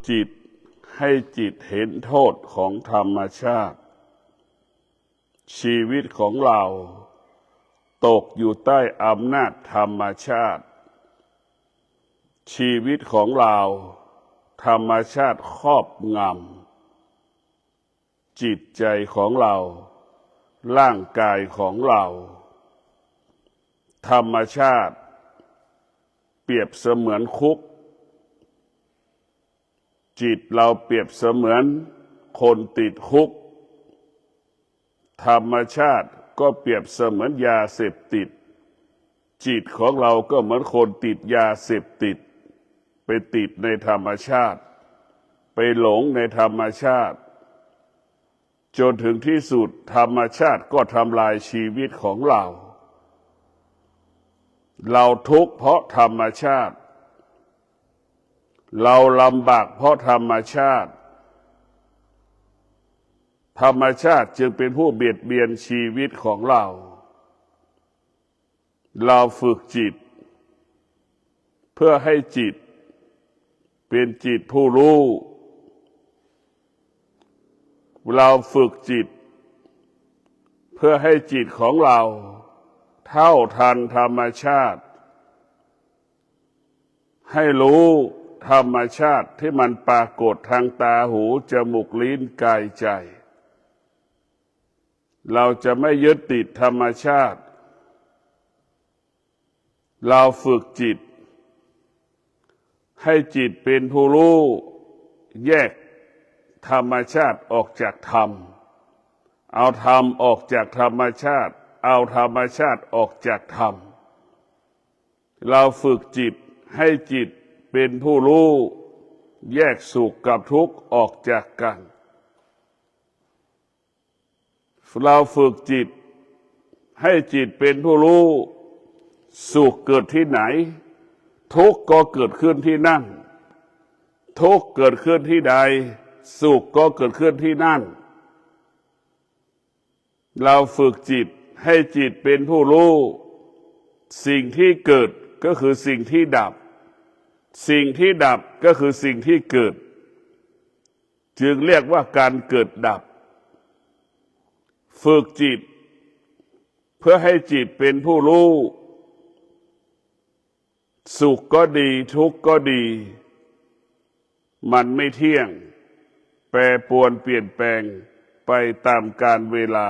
จิตให้จิตเห็นโทษของธรรมชาติชีวิตของเราตกอยู่ใต้อำนาจธรรมชาติชีวิตของเราธรรมชาติครอบงำจิตใจของเราร่างกายของเราธรรมชาติเปรียบเสมือนคุกจิตเราเปรียบเสมือนคนติดคุกธรรมชาติก็เปรียบเสมือนยาเสพติดจิตของเราก็เหมือนคนติดยาเสพติดไปติดในธรรมชาติไปหลงในธรรมชาติจนถึงที่สุดธรรมชาติก็ทำลายชีวิตของเราทุกข์เพราะธรรมชาติเราลำบากเพราะธรรมชาติธรรมชาติจึงเป็นผู้เบียดเบียนชีวิตของเราฝึกจิตเพื่อให้จิตเป็นจิตผู้รู้เราฝึกจิตเพื่อให้จิตของเราเท่าทันธรรมชาติให้รู้ธรรมชาติที่มันปรากฏทางตาหูจมูกลิ้นกายใจเราจะไม่ยึดติดธรรมชาติเราฝึกจิตให้จิตเป็นผู้รู้แยกธรรมชาติออกจากธรรมเอาธรรมออกจากธรรมชาติเอาธรรมชาติออกจากธรรมเราฝึกจิตให้จิตเป็นผู้รู้แยกสุขกับทุกข์ออกจากกันเราฝึกจิตให้จิตเป็นผู้รู้สุขเกิดที่ไหนทุกข์ก็เกิดขึ้นที่นั่นทุกข์เกิดขึ้นที่ใดสุขก็เกิดขึ้นที่นั่นเราฝึกจิตให้จิตเป็นผู้รู้สิ่งที่เกิดก็คือสิ่งที่ดับสิ่งที่ดับก็คือสิ่งที่เกิดจึงเรียกว่าการเกิดดับฝึกจิตเพื่อให้จิตเป็นผู้รู้สุขก็ดีทุกข์ก็ดีมันไม่เที่ยงแปรปรวนเปลี่ยนแปลงไปตามกาลเวลา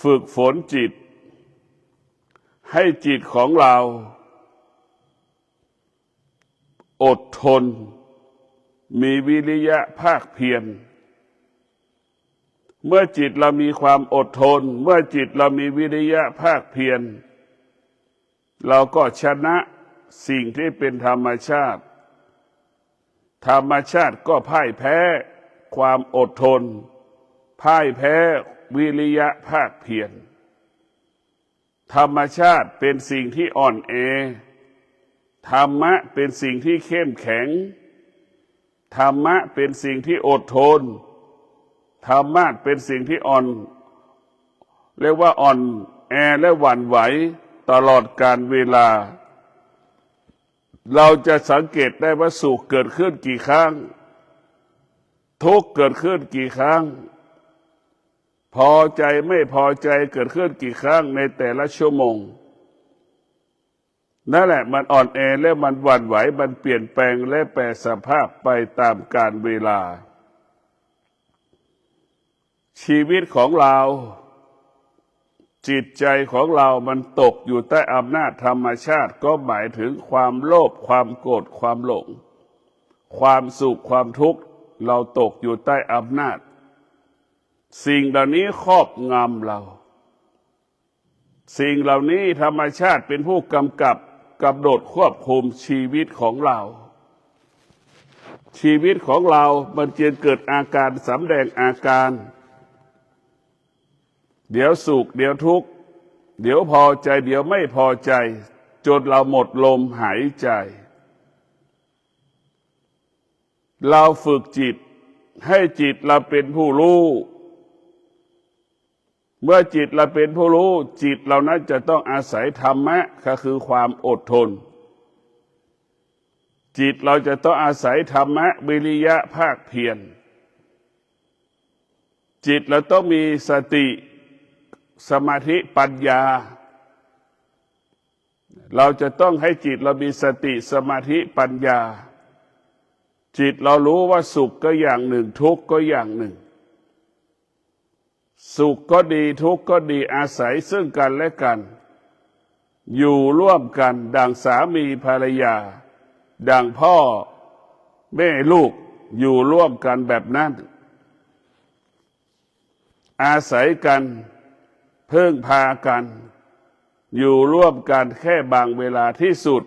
ฝึกฝนจิตให้จิตของเราอดทนมีวิริยะภาคเพียรเมื่อจิตเรามีความอดทนเมื่อจิตเรามีวิริยะภาคเพียรเราก็ชนะสิ่งที่เป็นธรรมชาติธรรมชาติก็พ่ายแพ้ความอดทนพ่ายแพ้วิริยะภาคเพียรธรรมชาติเป็นสิ่งที่อ่อนแอธรรมะเป็นสิ่งที่เข้มแข็งธรรมะเป็นสิ่งที่อดทนธรรมะเป็นสิ่งที่อ่อนเรียกว่าอ่อนแอและหวั่นไหวตลอดกาลเวลาเราจะสังเกตได้ว่าสุขเกิดขึ้นกี่ครั้งทุกข์เกิดขึ้นกี่ครั้งพอใจไม่พอใจเกิดขึ้นกี่ครั้งในแต่ละชั่วโมงนั่นแหละมันอ่อนแอและมันหวั่นไหวมันเปลี่ยนแปลงและแปรสภาพไปตามกาลเวลาชีวิตของเราจิตใจของเรามันตกอยู่ใต้อำนาจธรรมชาติก็หมายถึงความโลภความโกรธความหลงความสุขความทุกข์เราตกอยู่ใต้อำนาจสิ่งเหล่านี้ครอบงำเราสิ่งเหล่านี้ธรรมชาติเป็นผู้กำกับกำหนดควบคุมชีวิตของเราชีวิตของเรามันจึงเกิดอาการสำแดงอาการเดี๋ยวสุขเดี๋ยวทุกข์เดี๋ยวพอใจเดี๋ยวไม่พอใจจนเราหมดลมหายใจเราฝึกจิตให้จิตเราเป็นผู้รู้เมื่อจิตเราเป็นผู้รู้จิตเรานั้นจะต้องอาศัยธรรมะก็คือความอดทน จิตเราจะต้องอาศัยธรรมะวิริยะภาคเพียรจิตเราต้องมีสติสมาธิปัญญาเราจะต้องให้จิตเรามีสติสมาธิปัญญาจิตเรารู้ว่าสุขก็อย่างหนึ่งทุกข์ก็อย่างหนึ่งสุขก็ดีทุกข์ก็ดีอาศัยซึ่งกันและกันอยู่ร่วมกันดังสามีภรรยาดังพ่อแม่ลูกอยู่ร่วมกันแบบนั้นอาศัยกันพึ่งพากันอยู่ร่วมกันแค่บางเวลาที่สุด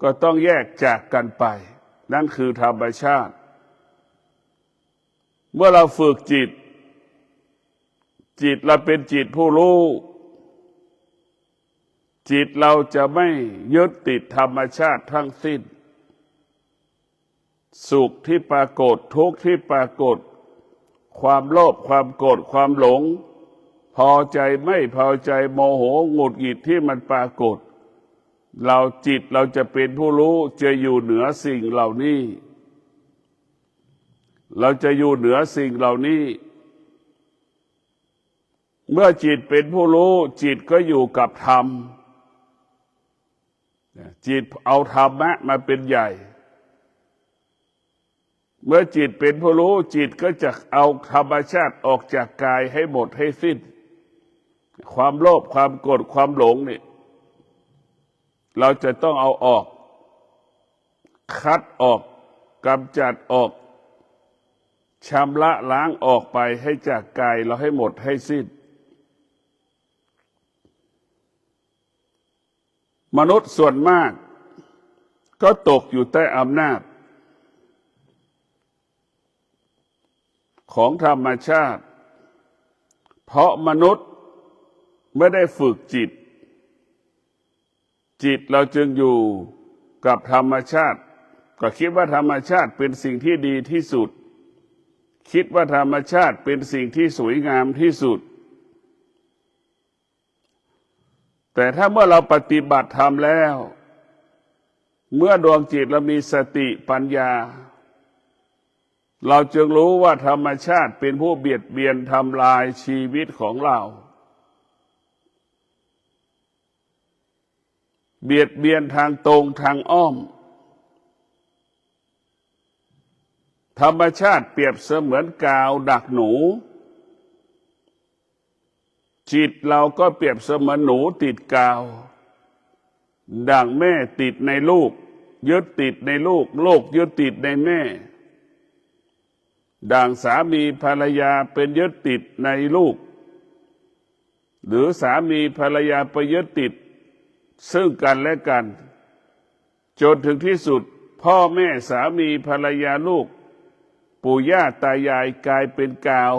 ก็ต้องแยกจากกันไปนั่นคือธรรมชาติเมื่อเราฝึกจิตเราเป็นจิตผู้รู้จิตเราจะไม่ยึดติดธรรมชาติทั้งสิ้นสุขที่ปรากฏทุกข์ที่ปรากฏความโลภความโกรธความหลงพอใจไม่พอใจโมโหหงุดหงิดที่มันปรากฏจิตเราจะเป็นผู้รู้จะอยู่เหนือสิ่งเหล่านี้เราจะอยู่เหนือสิ่งเหล่านี้เมื่อจิตเป็นผู้รู้จิตก็อยู่กับธรรมจิตเอาธรรมะมาเป็นใหญ่เมื่อจิตเป็นผู้รู้จิตก็จะเอาธรรมชาติออกจากกายให้หมดให้สิ้นความโลภความโกรธความหลงนี่เราจะต้องเอาออกคัดออกกำจัดออกชำระล้างออกไปให้จากกายเราให้หมดให้สิ้นมนุษย์ส่วนมากก็ตกอยู่ใต้อำนาจของธรรมชาติเพราะมนุษย์ไม่ได้ฝึกจิตเราจึงอยู่กับธรรมชาติก็คิดว่าธรรมชาติเป็นสิ่งที่ดีที่สุดคิดว่าธรรมชาติเป็นสิ่งที่สวยงามที่สุดแต่ถ้าเมื่อเราปฏิบัติธรรมแล้วเมื่อดวงจิตเรามีสติปัญญาเราจึงรู้ว่าธรรมชาติเป็นผู้เบียดเบียนทำลายชีวิตของเราเบียดเบียนทางตรงทางอ้อมธรรมชาติเปรียบเสมือนกาวดักหนูจิตเราก็เปรียบเสมือนหนูติดกาวดั่งแม่ติดในลูกยึดติดในลูกลูกยึดติดในแม่ดั่งสามีภรรยาเป็นยึดติดในลูกหรือสามีภรรยาไปยึดติดซึ่งกันและกันจนถึงที่สุดพ่อแม่สามีภรรยาลูกปู่ย่าตายายกลายเป็นกาว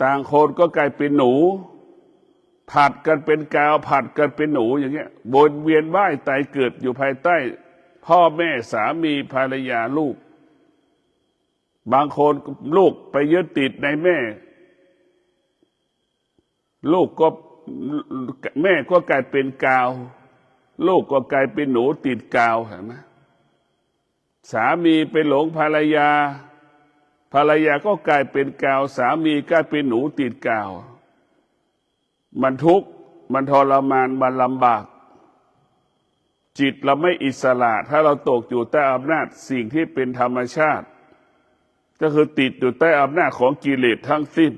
ต่างคนก็กลายเป็นหนูผัดกันเป็นกาวผัดกันเป็นหนูอย่างเงี้ยวนเวียนว่ายตายเกิดอยู่ภายใต้พ่อแม่สามีภรรยาลูกบางคนลูกไปยึดติดในแม่ลูกก็แม่ก็กลายเป็นกาวลูกก็กลายเป็นหนูติดกาวเห็นไหมสามีไปหลงภรรยาภรรยาก็กลายเป็นกาวสามีกลายเป็นหนูติดกาวมันทุกข์มันทรมานมันลำบากจิตเราไม่อิสระถ้าเราตกอยู่ใต้อำนาจสิ่งที่เป็นธรรมชาติก็คือติดอยู่ใต้อำนาจของกิเลสทั้งสิ้น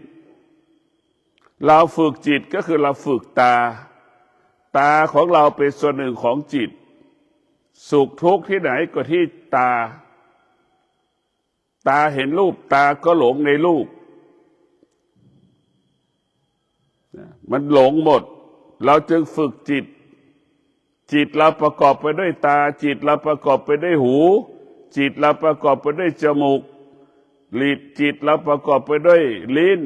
เราฝึกจิตก็คือเราฝึกตาของเราเป็นส่วนหนึ่งของจิตสุขทุกข์ที่ไหนก็ที่ตาเห็นรูปตาก็หลงในรูปมันหลงหมดเราจึงฝึกจิตเราประกอบไปด้วยตาจิตเราประกอบไปด้วยหูจิตเราประกอบไปด้วยจมูกจิตเราประกอบไปด้วยลิ้น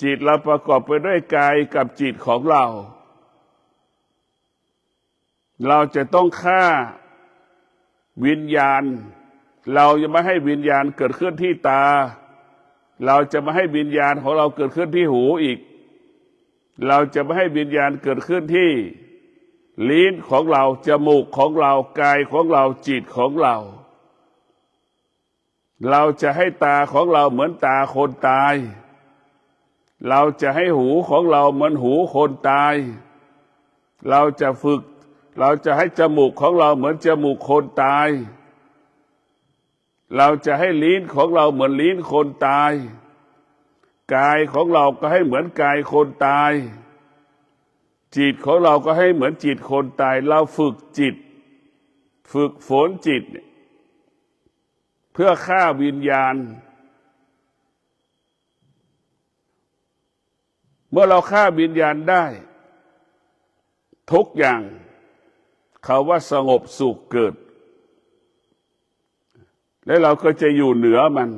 จิตเราประกอบไปด้วยกายกับจิตของเราจะต้องฆ่าวิญญาณเราจะไม่ให้วิญญาณเกิดขึ้นที่ตาเราจะไม่ให้วิญญาณของเราเกิดขึ้นที่หูอีกเราจะไม่ให้วิญญาณเกิดขึ้นที่ ลิ้นของเราจมูกของเรากายของเราจิตของเราเราจะให้ตาของเราเหมือนตาคนตายเราจะให้หูของเราเหมือนหูคนตายเราจะให้จมูกของเราเหมือนจมูกคนตายเราจะให้ลิ้นของเราเหมือนลิ้นคนตายกายของเราก็ให้เหมือนกายคนตายจิตของเราก็ให้เหมือนจิตคนตายเราฝึกจิตฝึกฝนจิตเพื่อฆ่าวิญญาณเมื่อเราฆ่าวิญญาณได้ทุกอย่างเขาว่าสงบสุขเกิดและเราก็จะอยู่เหนือมัน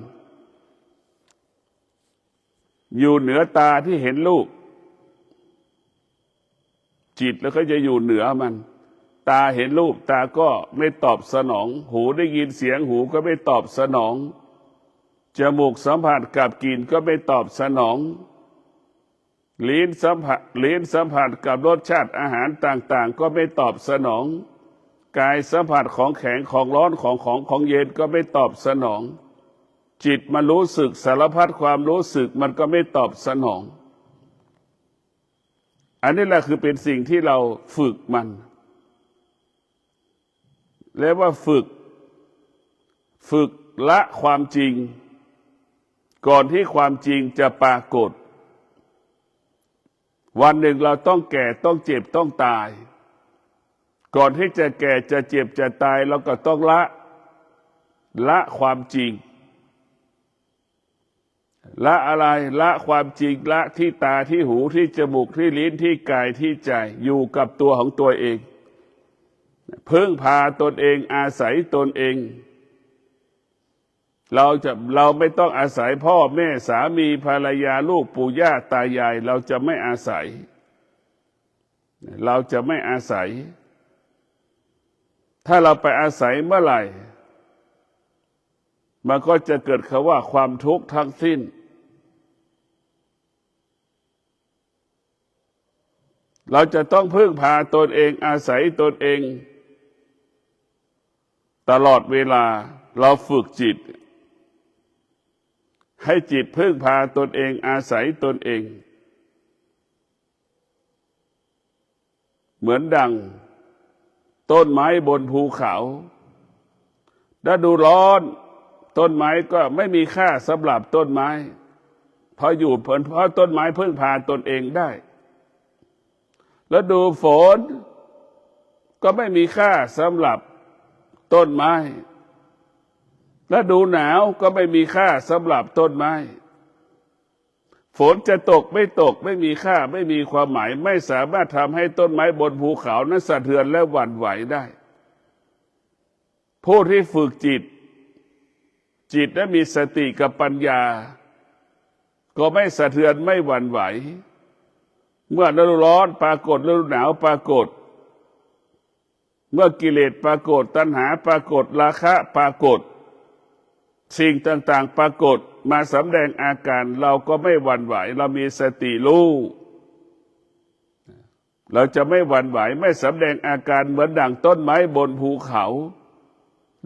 อยู่เหนือตาที่เห็นรูปจิตแล้วก็จะอยู่เหนือมันตาเห็นรูปตาก็ไม่ตอบสนองหูได้ยินเสียงหูก็ไม่ตอบสนองจมูกสัมผัสกับกลิ่นก็ไม่ตอบสนองลิ้นสัมผัสกับรสชาติอาหารต่างๆก็ไม่ตอบสนองกายสัมผัสของแข็งของร้อนของเย็นก็ไม่ตอบสนองจิตมันรู้สึกสารพัดความรู้สึกมันก็ไม่ตอบสนองอันนี้แหละคือเป็นสิ่งที่เราฝึกมันเรียกว่าฝึกละความจริงก่อนที่ความจริงจะปรากฏวันหนึ่งเราต้องแก่ต้องเจ็บต้องตายก่อนที่จะแก่จะเจ็บจะตายเราก็ต้องละความจริงละอะไรละความจริงละที่ตาที่หูที่จมูกที่ลิ้นที่กายที่ใจอยู่กับตัวของตัวเองพึ่งพาตนเองอาศัยตนเองเราไม่ต้องอาศัยพ่อแม่สามีภรรยาลูกปู่ย่าตายายเราจะไม่อาศัยถ้าเราไปอาศัยเมื่อไหร่มันก็จะเกิดคำว่าความทุกข์ทั้งสิ้นเราจะต้องพึ่งพาตนเองอาศัยตนเองตลอดเวลาเราฝึกจิตให้จิตพึ่งพาตนเองอาศัยตนเองเหมือนดังต้นไม้บนภูเขาฤดูร้อนต้นไม้ก็ไม่มีค่าสำหรับต้นไม้เพราะต้นไม้พึ่งพาตนเองได้ฤดูฝนก็ไม่มีค่าสำหรับต้นไม้ฤดูหนาวก็ไม่มีค่าสำหรับต้นไม้ฝนจะตกไม่ตกไม่มีค่าไม่มีความหมายไม่สามารถทำให้ต้นไม้บนภูเขานั้นสะเทือนและหวั่นไหวได้ผู้ที่ฝึกจิตนั้นมีสติกับปัญญาก็ไม่สะเทือนไม่หวั่นไหวเมื่อฤดูร้อนปรากฏฤดูหนาวปรากฏเมื่อกิเลสปรากฏตัณหาปรากฏราคะปรากฏสิ่งต่างๆปรากฏมาสำแดงอาการเราก็ไม่หวั่นไหวเรามีสติรู้เราจะไม่หวั่นไหวไม่สำแดงอาการเหมือนดั่งต้นไม้บนภูเขา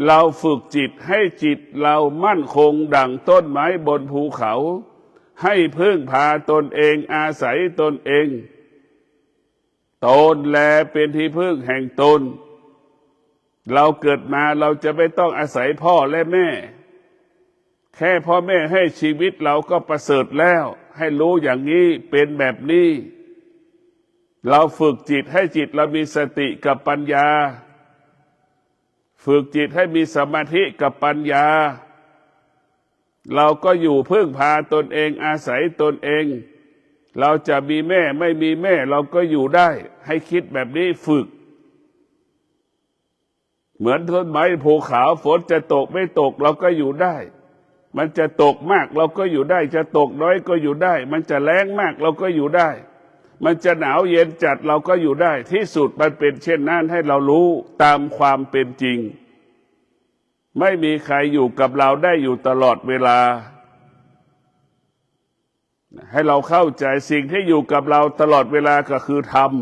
เราฝึกจิตให้จิตเรามั่นคงดั่งต้นไม้บนภูเขาให้พึ่งพาตนเองอาศัยตนเองตนแลเป็นที่พึ่งแห่งตนเราเกิดมาเราจะไม่ต้องอาศัยพ่อและแม่แค่พ่อแม่ให้ชีวิตเราก็ประเสริฐแล้วให้รู้อย่างนี้เป็นแบบนี้เราฝึกจิตให้จิตเรามีสติกับปัญญาฝึกจิตให้มีสมาธิกับปัญญาเราก็อยู่พึ่งพาตนเองอาศัยตนเองเราจะมีแม่ไม่มีแม่เราก็อยู่ได้ให้คิดแบบนี้ฝึกเหมือนต้นไม้ภูเขาฝนจะตกไม่ตกเราก็อยู่ได้มันจะตกมากเราก็อยู่ได้จะตกน้อยก็อยู่ได้มันจะแรงมากเราก็อยู่ได้มันจะหนาวเย็นจัดเราก็อยู่ได้ที่สุดมันเป็นเช่นนั้นให้เรารู้ตามความเป็นจริงไม่มีใครอยู่กับเราได้อยู่ตลอดเวลาให้เราเข้าใจสิ่งที่อยู่กับเราตลอดเวลาก็คือธรรม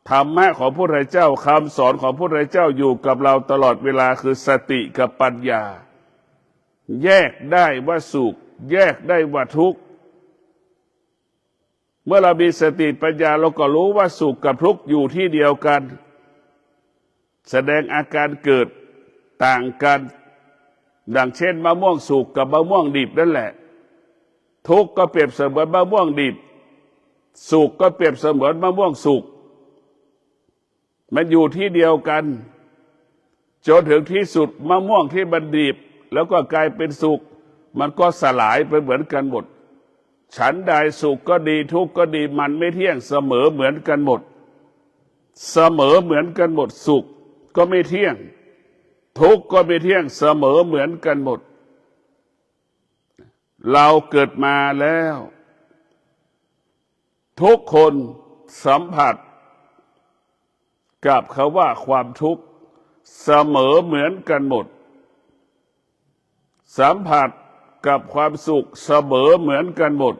ธรรมะของพระพุทธเจ้าคำสอนของพระพุทธเจ้าอยู่กับเราตลอดเวลาคือสติกับปัญญาแยกได้ว่าสุขแยกได้ว่าทุกข์เมื่อเรามีสติปัญญาเราก็รู้ว่าสุขกับทุกข์อยู่ที่เดียวกันแสดงอาการเกิดต่างกันดังเช่นมะม่วงสุกกับมะม่วงดิบนั่นแหละทุกข์ก็เปรียบเสมือนมะม่วงดิบสุขก็เปรียบเสมือนมะม่วงสุกมันอยู่ที่เดียวกันจนถึงที่สุดมะม่วงที่มันดิบแล้วก็กลายเป็นสุกมันก็สลายไปเหมือนกันหมดฉันใดสุขก็ดีทุกข์ก็ดีมันไม่เที่ยงเสมอเหมือนกันหมดเสมอเหมือนกันหมดสุขก็ไม่เที่ยงทุกข์ก็ไม่เที่ยงเสมอเหมือนกันหมดเราเกิดมาแล้วทุกคนสัมผัสกับคำว่าความทุกข์เสมอเหมือนกันหมดสัมผัสกับความสุขเสมอเหมือนกันหมด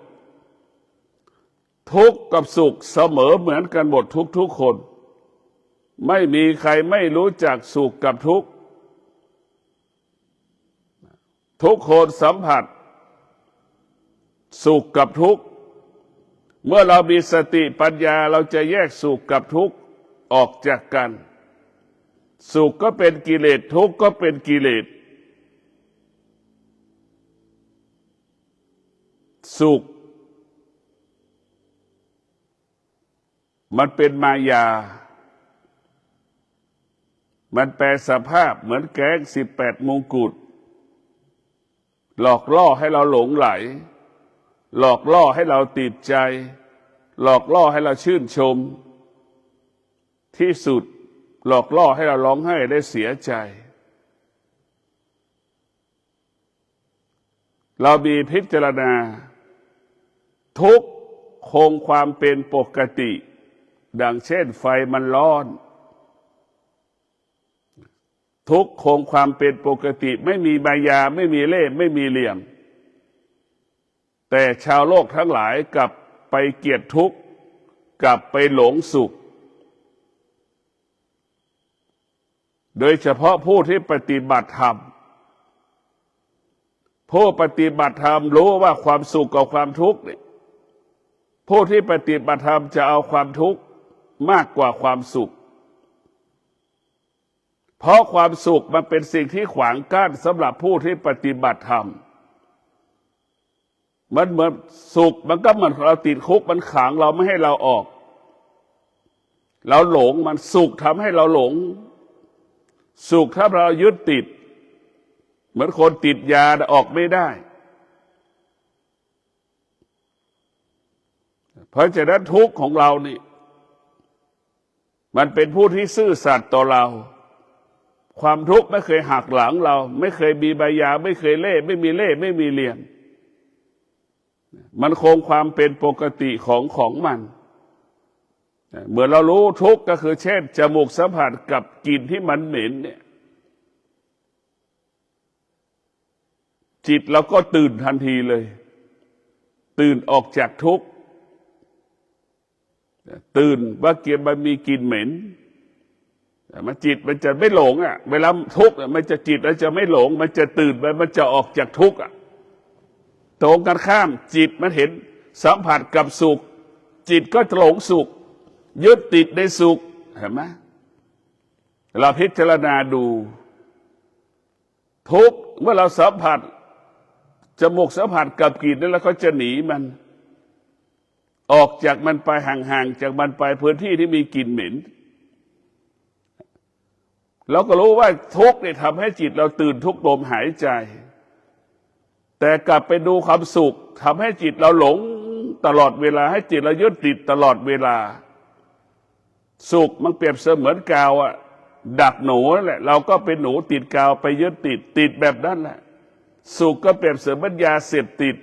ทุกข์กับสุขเสมอเหมือนกันหมดทุกคนไม่มีใครไม่รู้จักสุขกับทุกข์ทุกคนสัมผัสสุขกับทุกข์เมื่อเรามีสติปัญญาเราจะแยกสุขกับทุกข์ออกจากกันสุขก็เป็นกิเลสทุกข์ก็เป็นกิเลสสุขมันเป็นมายามันแปลสภาพเหมือนแก๊ง18 มงกุฎหลอกล่อให้เราหลงไหลหลอกล่อให้เราติดใจหลอกล่อให้เราชื่นชมที่สุดหลอกล่อให้เราร้องไห้ได้เสียใจเรามีพิจารณาทุกข์คงความเป็นปกติดังเช่นไฟมันร้อนทุกข์คงความเป็นปกติไม่มีมายาไม่มีเล่ห์ไม่มีเหลี่ยมแต่ชาวโลกทั้งหลายกลับไปเกลียดทุกข์กลับไปหลงสุขโดยเฉพาะผู้ที่ปฏิบัติธรรมผู้ปฏิบัติธรรมรู้ว่าความสุขกับความทุกข์เนี่ยผู้ที่ปฏิบัติธรรมจะเอาความทุกข์มากกว่าความสุขเพราะความสุขมันเป็นสิ่งที่ขวางกั้นสำหรับผู้ที่ปฏิบัติธรรมมันเหมือนสุขมันก็เหมือนเราติดคุกมันขังเราไม่ให้เราออกเราหลงมันสุขทำให้เราหลงสุขถ้าเรายึดติดเหมือนคนติดยาออกไม่ได้เพราะฉะนั้นทุกข์ของเรานี่มันเป็นผู้ที่ซื่อสัตย์ต่อเราความทุกข์ไม่เคยหักหลังเราไม่เคยมีใบยาไม่เคยเล่ไม่มีเล่ไม่มีเหลี่ยมมันคงความเป็นปกติของมันเมื่อเรารู้ทุกข์ก็คือเช่นจมูกสัมผัสกับกลิ่นที่มันเหม็นเนี่ยจิตเราก็ตื่นทันทีเลยตื่นออกจากทุกข์ตื่นว่าเกียร์มันมีกลิ่นเหม็นมันจิตมันจะไม่หลงอ่ะเวลาทุกข์มันจะจิตมันจะไม่หลงมันจะตื่นไปมันจะออกจากทุกข์อ่ะตรงกันข้ามจิตมันเห็นสัมผัสกับสุขจิตก็หลงสุขยึดติดในสุขเห็นไหมเราพิจารณาดูทุกข์เมื่อเราสัมผัสจมูกสัมผัสกับกลิ่นแล้วเราก็จะหนีมันออกจากมันไปห่างๆจากมันไปพื้นที่ที่มีกลิ่นเหม็นเราก็รู้ว่าทุกข์เนี่ยทำให้จิตเราตื่นทุกลมหายใจแต่กลับไปดูความสุขทำให้จิตเราหลงตลอดเวลาให้จิตเรายึดติดตลอดเวลาสุขมันเปรียบเสมือนกาวอะดักหนูนั่นแหละเราก็เป็นหนูติดกาวไปยึดติดแบบนั้นแหละสุขก็เปรียบเสมือนยาเสพติด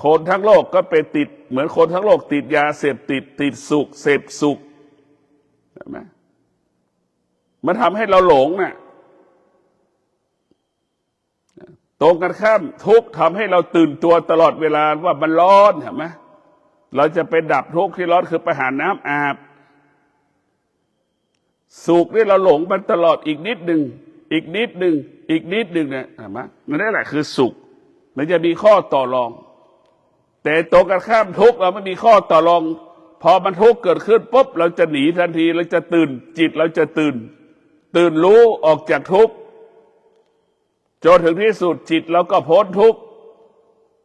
คนทั้งโลกก็ไปติดเหมือนคนทั้งโลกติดยาเสพติดติดสุขเสพสุขใช่ไหมมันทำให้เราหลงน่ะตรงกันข้ามทุกข์ทำให้เราตื่นตัวตลอดเวลาว่ามันร้อนเห็นไหมเราจะไปดับทุกข์ที่ร้อนคือไปหาน้ำอาบ สุขนี่เราหลงมันตลอดอีกนิดหนึ่งอีกนิดหนึ่งอีกนิดหนึ่งเนี่ยนั่นแหละคือสุขมันจะมีข้อต่อรองแต่ตรงกันข้ามทุกข์เราไม่มีข้อต่อรองพอมันทุกข์เกิดขึ้นปุ๊บเราจะหนีทันทีเราจะตื่นจิตเราจะตื่นรู้ออกจากทุกข์จนถึงที่สุดจิตเราก็พ้นทุกข์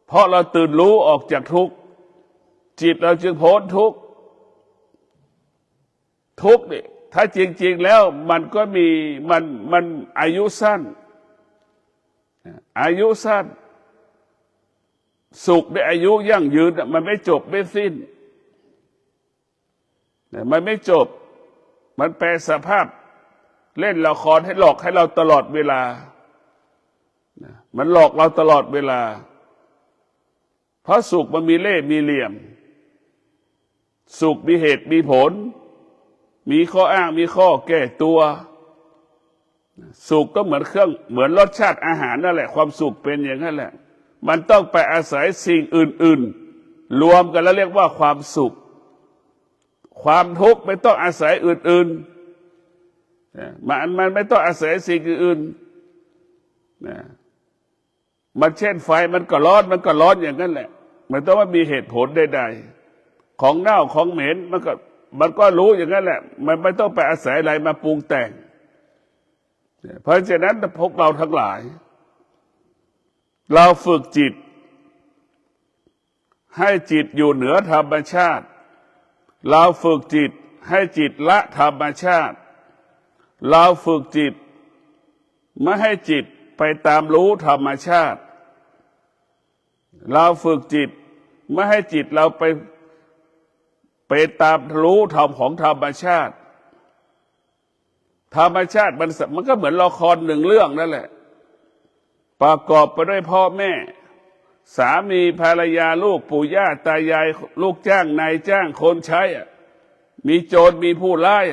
เพราะเราตื่นรู้ออกจากทุกข์จิตเราจึงพ้นทุกข์ทุกข์นี่ถ้าจริงๆแล้วมันก็มีมันอายุสั้นอายุสั้นสุขในอายุยั่งยืนมันไม่จบไม่สิ้นมันไม่จบมันแปลสภาพเล่นละครให้หลอกให้เราตลอดเวลามันหลอกเราตลอดเวลาเพราะสุขมันมีเล่ห์มีเหลี่ยมสุขมีเหตุมีผลมีข้ออ้างมีข้อแก้ตัวสุขก็เหมือนรสชาติอาหารนั่นแหละความสุขเป็นอย่างนั้นแหละมันต้องไปอาศัยสิ่งอื่นๆรวมกันแล้วเรียกว่าความสุขความทุกข์ไม่ต้องอาศัยอื่นๆมันไม่ต้องอาศัยสิ่งอื่นมันเช่นไฟมันก็ร้อนอย่างนั้นแหละมันต้องว่ามีเหตุผลใดๆของเน่าของเหม็นมันก็รู้อย่างนั้นแหละมันไม่ต้องไปอาศัยอะไรมาปรุงแต่งเพราะฉะนั้นพวกเราทั้งหลายเราฝึกจิตให้จิตอยู่เหนือธรรมชาติเราฝึกจิตให้จิตละธรรมชาติเราฝึกจิตไม่ให้จิตไปตามรู้ธรรมชาติเราฝึกจิตไม่ให้จิตเราไปตามรู้ธรรมของธรรมชาติธรรมชาติมันก็เหมือนละครหนึ่งเรื่องนั่นแหละประกอบไปด้วยพ่อแม่สามีภรรยาลูกปู่ย่าตายายลูกจ้างนายจ้างคนใช้มีโจรมีผู้ร้าย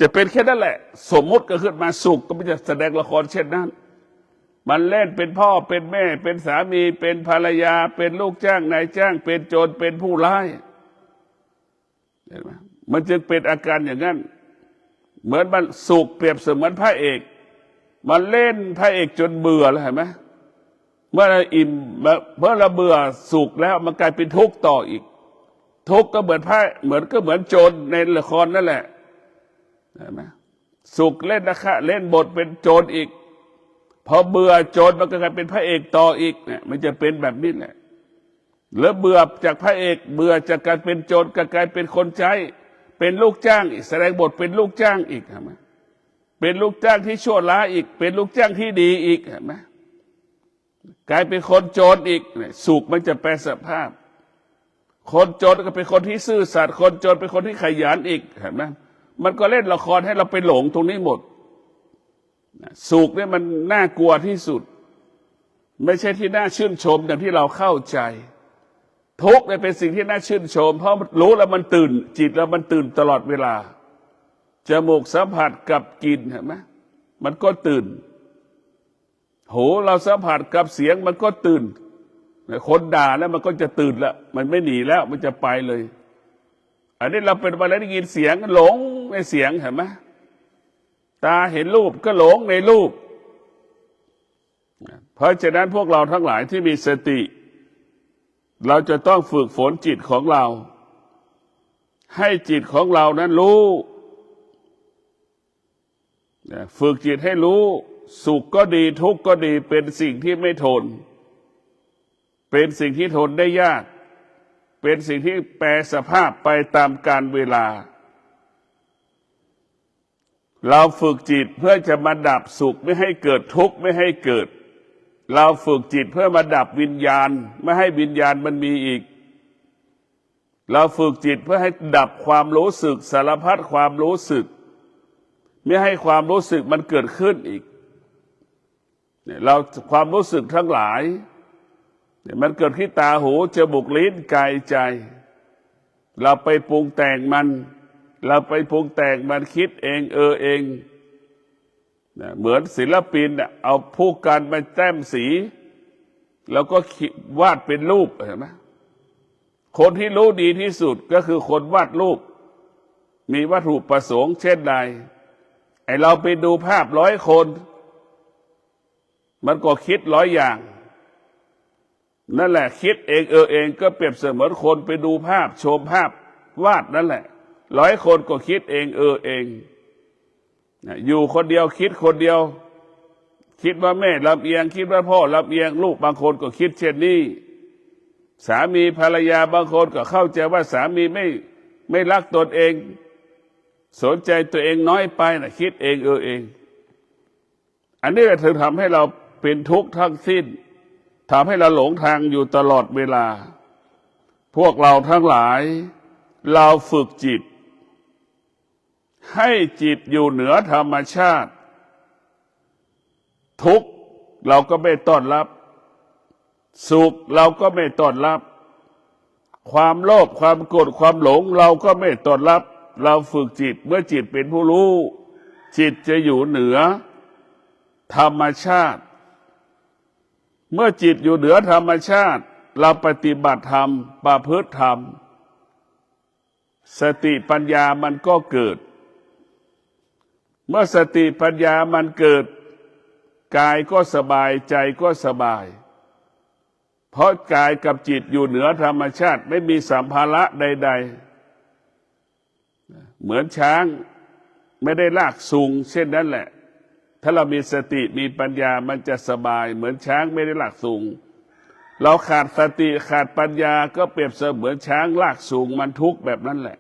จะเป็นแค่นั้นแหละสมมุติก็ขึ้นมาสุขก็ไม่จะแสดงละครเช่นนั้นมันเล่นเป็นพ่อเป็นแม่เป็นสามีเป็นภรรยาเป็นลูกจ้างนายจ้างเป็นโจรเป็นผู้ร้ายเห็นไหมมันจึงเป็นอาการอย่างนั้นเหมือนมันสุขเปรียบเสมือนพระเอกมันเล่นพระเอกจนเบื่อแล้วเห็นไหมเมื่อเราอิ่มเมื่อเราเบื่อสุขแล้วมันกลายเป็นทุกข์ต่ออีกทุกข์ก็เหมือนโจรในละครนั่นแหละเห็นไหมสุขเล่นนะคะเล่นบทเป็นโจรอีกพอเบื่อโจรมันก็กลายเป็นพระเอกต่ออีกเนี่ยมันจะเป็นแบบนี้แหละแล้วเบื่อจากพระเอกเบื่อจากการเป็นโจรก็กลายเป็นคนใช้เป็นลูกจ้างอีกแสดงบทเป็นลูกจ้างอีกเห็นไหมเป็นลูกจ้างที่ชั่วร้ายอีกเป็นลูกจ้างที่ดีอีกเห็นไหมกลายเป็นคนโจรอีกสุขมันจะแปลสภาพคนโจรก็เป็นคนที่ซื่อสัตย์คนโจรเป็นคนที่ขยันอีกเห็นไหมมันก็เล่นละครให้เราไปหลงตรงนี้หมดสุขเนี่ยมันน่ากลัวที่สุดไม่ใช่ที่น่าชื่นชมอย่างที่เราเข้าใจทุกข์เนี่ยเป็นสิ่งที่น่าชื่นชมเพราะรู้แล้วมันตื่นจิตแล้วมันตื่นตลอดเวลาจมูกสัมผัสกับกลิ่นเห็นไหมมันก็ตื่นหูเราสัมผัสกับเสียงมันก็ตื่นคนด่าแล้วมันก็จะตื่นแล้วมันไม่หนีแล้วมันจะไปเลยอันนี้เราเป็นวันแล้วได้ยินเสียงหลงในเสียงเห็นไหมตาเห็นรูปก็หลงในรูปเพราะฉะนั้นพวกเราทั้งหลายที่มีสติเราจะต้องฝึกฝนจิตของเราให้จิตของเรานั้นรู้ฝึกจิตให้รู้สุขก็ดีทุกข์ก็ดีเป็นสิ่งที่ไม่ทนเป็นสิ่งที่ทนได้ยากเป็นสิ่งที่แปรสภาพไปตามกาลเวลาเราฝึกจิตเพื่อจะมาดับสุขไม่ให้เกิดทุกข์ไม่ให้เกิดเราฝึกจิตเพื่อมาดับวิญญาณไม่ให้วิญญาณมันมีอีกเราฝึกจิตเพื่อให้ดับความรู้สึกสารพัดความรู้สึกไม่ให้ความรู้สึกมันเกิดขึ้นอีกเราความรู้สึกทั้งหลายมันเกิดที่ตาหูจมูกลิ้นกายใจเราไปปรุงแต่งมันเราไปปรุงแต่งมันคิดเองเองเหมือนศิลปินเอาผู้กันมาแต้มสีแล้วก็วาดเป็นรูปเห็นไหมคนที่รู้ดีที่สุดก็คือคนวาดรูปมีวัตถุประสงค์เช่นใด ไอเราไปดูภาพ100 คนมันก็คิด100 อย่างนั่นแหละคิดเองเองก็เปรียบเสมือนคนไปดูภาพชมภาพวาดนั่นแหละ100 คนก็คิดเองเองอยู่คนเดียวคิดคนเดียวคิดว่าแม่ลำเอียงคิดว่าพ่อลำเอียงลูกบางคนก็คิดเช่นนี้สามีภรรยาบางคนก็เข้าใจว่าสามีไม่รักตนเองสนใจตัวเองน้อยไปนะคิดเองเองอันนี้แหละถึงทำให้เราเป็นทุกข์ทั้งสิ้นทำให้เราหลงทางอยู่ตลอดเวลาพวกเราทั้งหลายเราฝึกจิตให้จิตอยู่เหนือธรรมชาติทุกข์เราก็ไม่ต้อนรับสุขเราก็ไม่ต้อนรับความโลภความโกรธความหลงเราก็ไม่ต้อนรับเราฝึกจิตเมื่อจิตเป็นผู้รู้จิตจะอยู่เหนือธรรมชาติเมื่อจิตอยู่เหนือธรรมชาติเราปฏิบัติธรรมประพฤติธรรมสติปัญญามันก็เกิดเมื่อสติปัญญามันเกิดกายก็สบายใจก็สบายเพราะกายกับจิตอยู่เหนือธรรมชาติไม่มีสัมภาระใดๆเหมือนช้างไม่ได้ลากสูงเช่นนั้นแหละถ้าเรามีสติมีปัญญามันจะสบายเหมือนช้างไม่ได้ลากสูงเราขาดสติขาดปัญญาก็เปรียบเสมือนช้างลากสูงมันทุกข์แบบนั้นแหละ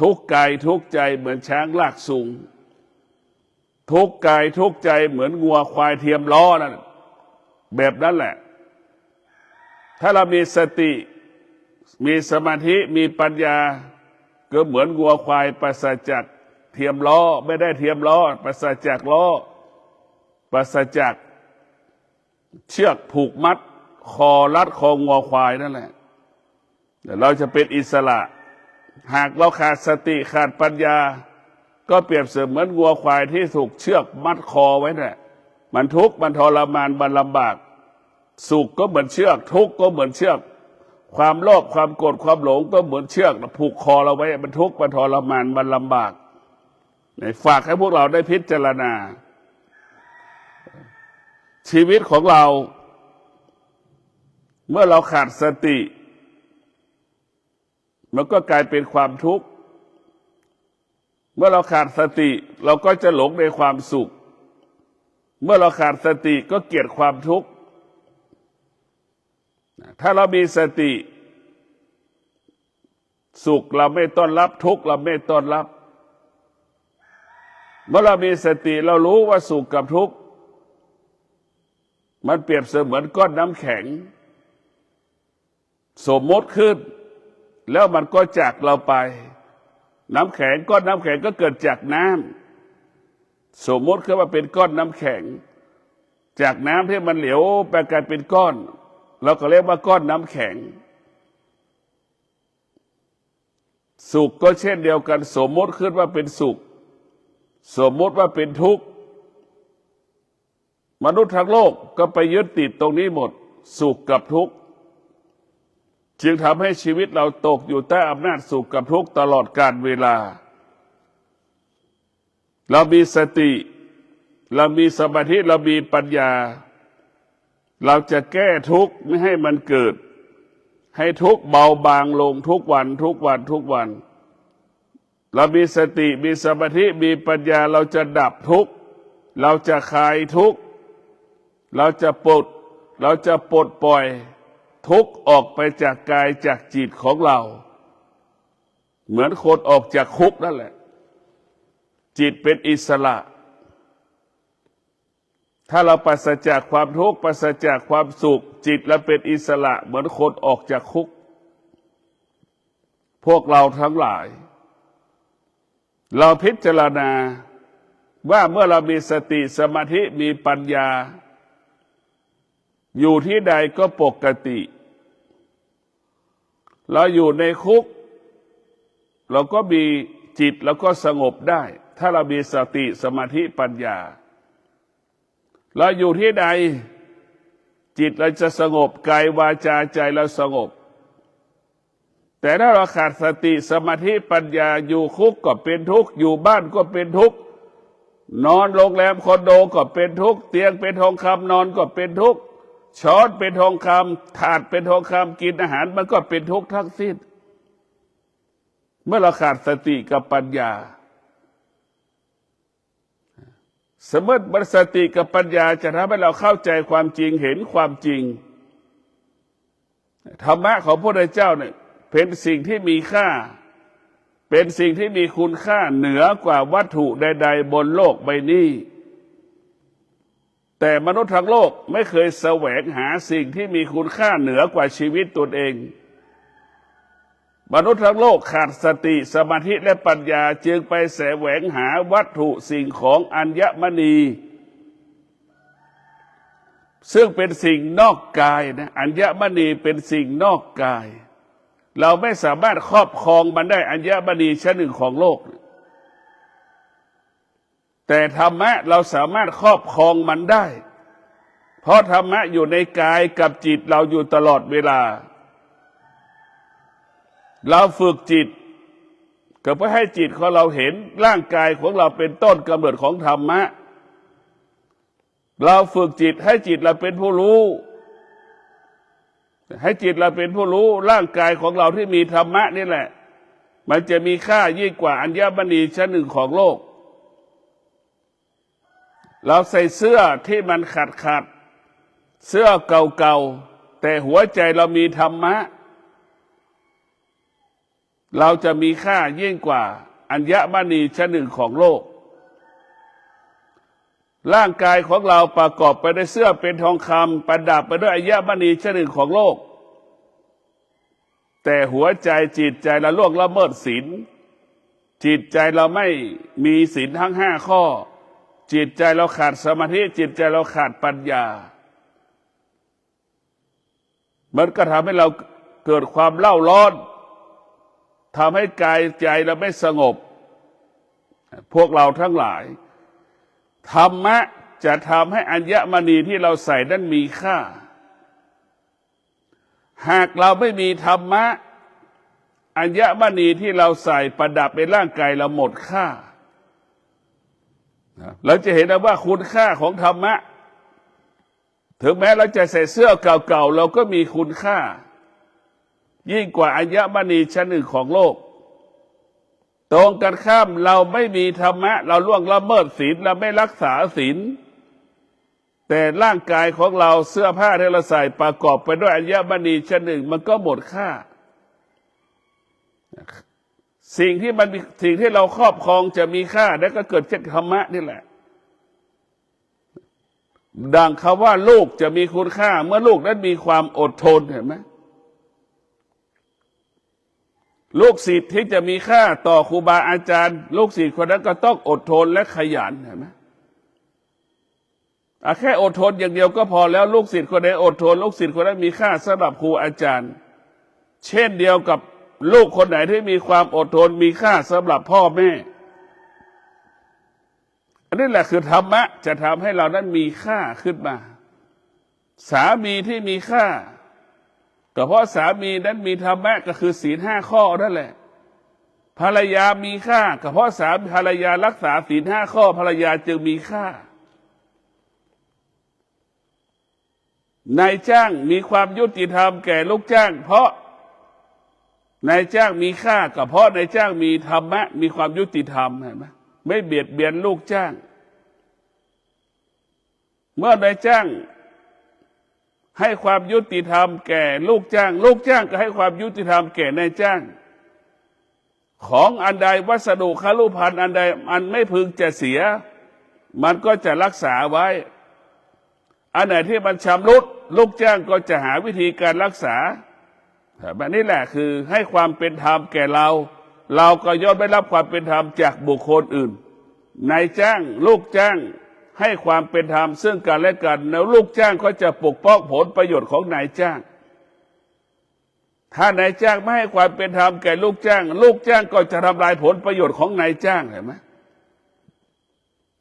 ทุกข์กายทุกข์ใจเหมือนช้างลากสูงทุกข์กายทุกข์ใจเหมือนงัวควายเทียมล้อนั่นแบบนั้นแหละถ้าเรามีสติมีสมาธิมีปัญญาก็เหมือนงัวควายปราศจากเทียมล้อไม่ได้เทียมล้อปราศจากล้อปราศจากเชือกผูกมัดคอรัดคองัวควายนั่นแหละเราจะเป็นอิสระหากเราขาดสติขาดปัญญาก็เปรียบเสมือนงัวควายที่ถูกเชือกมัดคอไว้น่ะมันทุกข์มันทรมานมันลำบากสุขก็เหมือนเชือกทุกข์ก็เหมือนเชือกความโลภความโกรธความหลงก็เหมือนเชือกผูกคอเราไว้มันทุกข์มันทรมานมันลำบากฝากให้พวกเราได้พิจารณาชีวิตของเราเมื่อเราขาดสติมันก็กลายเป็นความทุกข์เมื่อเราขาดสติเราก็จะหลงในความสุขเมื่อเราขาดสติก็เกลียดความทุกข์ถ้าเรามีสติสุขเราไม่ต้อนรับทุกข์เราไม่ต้อนรับเมื่อเรามีสติเรารู้ว่าสุขกับทุกข์มันเปรียบเสมือนก้อนน้ำแข็งสมมติขึ้นแล้วมันก็จากเราไปน้ำแข็งก้อนน้ำแข็งก็เกิดจากน้ำสมมติขึ้นว่าเป็นก้อนน้ำแข็งจากน้ำที่มันเหลวไปกลายเป็นก้อนเราก็เรียกว่าก้อนน้ำแข็งสุขก็เช่นเดียวกันสมมติขึ้นว่าเป็นสุขสมมติว่าเป็นทุกข์มนุษย์ทั้งโลกก็ไปยึดติดตรงนี้หมดสุขกับทุกข์จึงทำให้ชีวิตเราตกอยู่ใต้อำนาจสุขกับทุกข์ตลอดกาลเวลาเรามีสติเรามีสมาธิเรามีปัญญาเราจะแก้ทุกข์ไม่ให้มันเกิดให้ทุกข์เบาบางลงทุกวันทุกวันทุกวันเรามีสติมีสมาธิมีปัญญาเราจะดับทุกข์เราจะคลายทุกข์เราจะปลดปล่อยทุกข์ออกไปจากกายจากจิตของเราเหมือนคนออกจากคุกนั่นแหละจิตเป็นอิสระถ้าเราปราศจากความทุกข์ปราศจากความสุขจิตเราเป็นอิสระเหมือนคนออกจากคุกพวกเราทั้งหลายเราพิจารณาว่าเมื่อเรามีสติสมาธิมีปัญญาอยู่ที่ใดก็ปกติเราอยู่ในคุกเราก็มีจิตแล้วก็สงบได้ถ้าเรามีสติสมาธิปัญญาเราอยู่ที่ใดจิตเราจะสงบกายวาจาใจเราสงบแต่ถ้าเราขาดสติสมาธิปัญญาอยู่คุกก็เป็นทุกข์อยู่บ้านก็เป็นทุกข์ นอนโรงแรมคอนโดก็เป็นทุกข์เตียงเป็นทองคำนอนก็เป็นทุกข์ช้อนเป็นทองคำถาดเป็นทองคำกินอาหารมันก็เป็นทุกข์ทั้งสิ้นเมื่อเราขาดสติกับปัญญาสมมติสติกับปัญญาจะทำให้เราเข้าใจความจริงเห็นความจริงธรรมะของพระพุทธเจ้าเนี่ยเป็นสิ่งที่มีค่าเป็นสิ่งที่มีคุณค่าเหนือกว่าวัตถุใดๆบนโลกใบนี้แต่มนุษย์ทั้งโลกไม่เคยแสวงหาสิ่งที่มีคุณค่าเหนือกว่าชีวิตตนเองมนุษย์ทั้งโลกขาดสติสมาธิและปัญญาจึงไปแสวงหาวัตถุสิ่งของอัญมณีซึ่งเป็นสิ่งนอกกายนะอัญมณีเป็นสิ่งนอกกายเราไม่สามารถครอบครองมันได้อัญมณีชั้นหนึ่งของโลกแต่ธรรมะเราสามารถครอบครองมันได้เพราะธรรมะอยู่ในกายกับจิตเราอยู่ตลอดเวลาเราฝึกจิตก็เพื่อให้จิตของเราเห็นร่างกายของเราเป็นต้นกำเนิดของธรรมะเราฝึกจิตให้จิตเราเป็นผู้รู้ให้จิตเราเป็นผู้รู้ร่างกายของเราที่มีธรรมะนี่แหละมันจะมีค่ายิ่งกว่าอัญมณีชั้นหนึ่งของโลกเราใส่เสื้อที่มันขาดเสื้อเก่าๆแต่หัวใจเรามีธรรมะเราจะมีค่ายิ่งกว่าอัญมณีชั้นหนึ่งของโลกร่างกายของเราประกอบไปด้วยเสื้อเป็นทองคำประดับไปด้วยอัญมณีชั้นหนึ่งของโลกแต่หัวใจจิตใจเราล่วงละเมิดศีลจิตใจเราไม่มีศีลทั้ง5 ข้อจิตใจเราขาดสมาธิจิตใจเราขาดปัญญามันก็ทำให้เราเกิดความเล่าร้อนทำให้กายใจเราไม่สงบพวกเราทั้งหลายธรรมะจะทำให้อัญมณีที่เราใส่นั้นมีค่าหากเราไม่มีธรรมะอัญมณีที่เราใส่ประดับในร่างกายเราหมดค่าเราจะเห็นว่าคุณค่าของธรรมะถึงแม้เราจะใส่เสื้อเก่าๆเราก็มีคุณค่ายิ่งกว่าอัญมณีชั้นหนึ่งของโลกตรงกันข้ามเราไม่มีธรรมะเราล่วงละเมิดศีลเราไม่รักษาศีลแต่ร่างกายของเราเสื้อผ้าที่เราใส่ประกอบไปด้วยอัญมณีชั้นหนึ่งมันก็หมดค่าสิ่งที่เราครอบครองจะมีค่าและก็เกิดจากธรรมะนี่แหละดังคำว่าลูกจะมีคุณค่าเมื่อลูกนั้นมีความอดทนเห็นไหมลูกศิษย์ที่จะมีค่าต่อครูบาอาจารย์ลูกศิษย์คนนั้นก็ต้องอดทนและขยันเห็นไหมแค่อดทนอย่างเดียวก็พอแล้วลูกศิษย์คนใดอดทนลูกศิษย์คนนั้นมีค่าสำหรับครูอาจารย์เช่นเดียวกับลูกคนไหนที่มีความอดทนมีค่าสำหรับพ่อแม่อันนี้แหละคือธรรมะจะทำให้เรานั้นมีค่าขึ้นมาสามีที่มีค่าก็เพราะสามีนั้นมีธรรมะก็คือศีล5 ข้อนั่นแหละภรรยามีค่าก็เพราะภรรยารักษาศีล5 ข้อภรรยาจึงมีค่านายจ้างมีความยุติธรรมแก่ลูกจ้างเพราะนายจ้างมีค่าก็เพราะนายจ้างมีธรรมะมีความยุติธรรมเห็นไหมไม่เบียดเบียนลูกจ้างเมื่อนายจ้างให้ความยุติธรรมแก่ลูกจ้างลูกจ้างก็ให้ความยุติธรรมแก่นายจ้างของอันใดวัสดุคฤภัณฑ์อันใดอันไม่พึงจะเสียมันก็จะรักษาไว้อันไหนที่มันชำรุดลูกจ้างก็จะหาวิธีการรักษาแบบนี้แหละคือให้ความเป็นธรรมแก่เราก็ย่อมได้รับความเป็นธรรมจากบุคคลอื่นนายจ้างลูกจ้างให้ความเป็นธรรมซึ่งกันและกันแล้วลูกจ้างก็จะปกป้องผลประโยชน์ของนายจ้างถ้านายจ้างไม่ให้ความเป็นธรรมแก่ลูกจ้างลูกจ้างก็จะทำลายผลประโยชน์ของนายจ้างเห็นไหม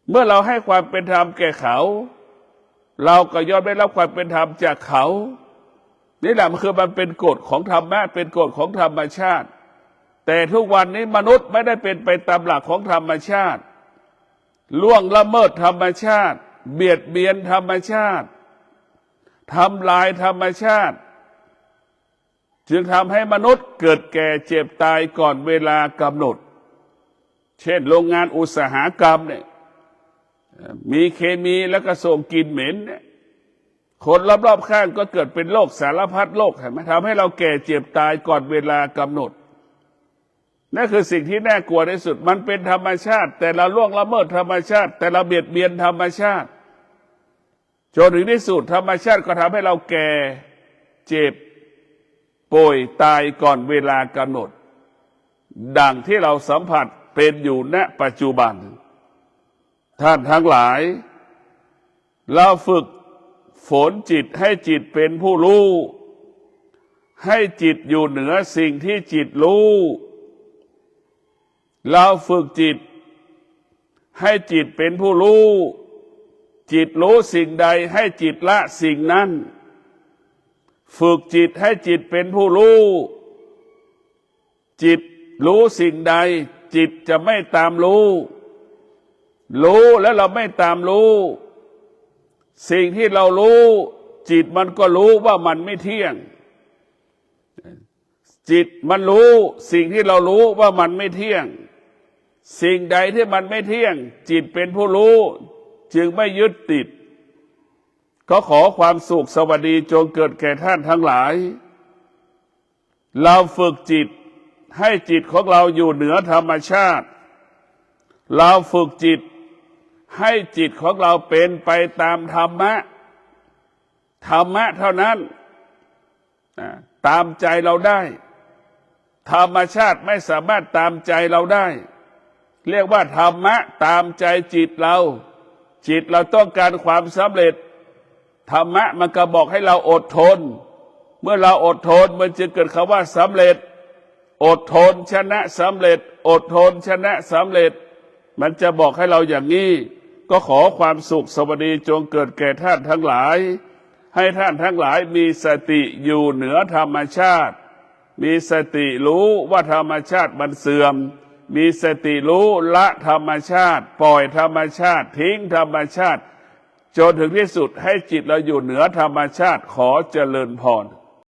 เมื่อเราให้ความเป็นธรรมแก่เขาเราก็ย่อมได้รับความเป็นธรรมจากเขานี่แหละมันเป็นกฎของธรรมะเป็นกฎของธรรมชาติแต่ทุกวันนี้มนุษย์ไม่ได้เป็นไปตามหลักของธรรมชาติ ล่วงละเมิดธรรมชาติเบียดเบียนธรรมชาติทำลายธรรมชาติจึงทำให้มนุษย์เกิดแก่เจ็บตายก่อนเวลากำหนดเช่นโรงงานอุตสาหกรรมเนี่ยมีเคมีแล้วก็ส่งกลิ่นเหม็นเนี่ยคนรอบๆข้างก็เกิดเป็นโรคสารพัดโรคเห็นไหมทำให้เราแก่เจ็บตายก่อนเวลากำหนดนั่นคือสิ่งที่น่ากลัวที่สุดมันเป็นธรรมชาติแต่เราล่วงละเมิดธรรมชาติแต่เราเบียดเบียนธรรมชาติจนถึงที่สุดธรรมชาติก็ทำให้เราแก่เจ็บป่วยตายก่อนเวลากำหนดดังที่เราสัมผัสเป็นอยู่ณปัจจุบันท่านทั้งหลายเราฝึกฝนจิตให้จิตเป็นผู้รู้ให้จิตอยู่เหนือสิ่งที่จิตรู้เราฝึกจิตให้จิตเป็นผู้รู้จิตรู้สิ่งใดให้จิตละสิ่งนั้นฝึกจิตให้จิตเป็นผู้รู้จิตรู้สิ่งใดจิตจะไม่ตามรู้แล้วเราไม่ตามรู้สิ่งที่เรารู้จิตมันก็รู้ว่ามันไม่เที่ยงจิตมันรู้สิ่งที่เรารู้ว่ามันไม่เที่ยงสิ่งใดที่มันไม่เที่ยงจิตเป็นผู้รู้จึงไม่ยึดติดก็ขอความสุขสวัสดีจงเกิดแก่ท่านทั้งหลายเราฝึกจิตให้จิตของเราอยู่เหนือธรรมชาติเราฝึกจิตให้จิตของเราเป็นไปตามธรรมะเท่านั้นตามใจเราได้ธรรมชาติไม่สามารถตามใจเราได้เรียกว่าธรรมะตามใจจิตเราต้องการความสำเร็จธรรมะมันก็บอกให้เราอดทนเมื่อเราอดทนมันจะเกิดคำว่าสำเร็จอดทนชนะสำเร็จอดทนชนะสำเร็จมันจะบอกให้เราอย่างนี้ก็ขอความสุขสวัสดีจงเกิดแก่ท่านทั้งหลายให้ท่านทั้งหลายมีสติอยู่เหนือธรรมชาติมีสติรู้ว่าธรรมชาติมันเสื่อมมีสติรู้ละธรรมชาติปล่อยธรรมชาติทิ้งธรรมชาติจนถึงที่สุดให้จิตเราอยู่เหนือธรรมชาติขอเจริญพร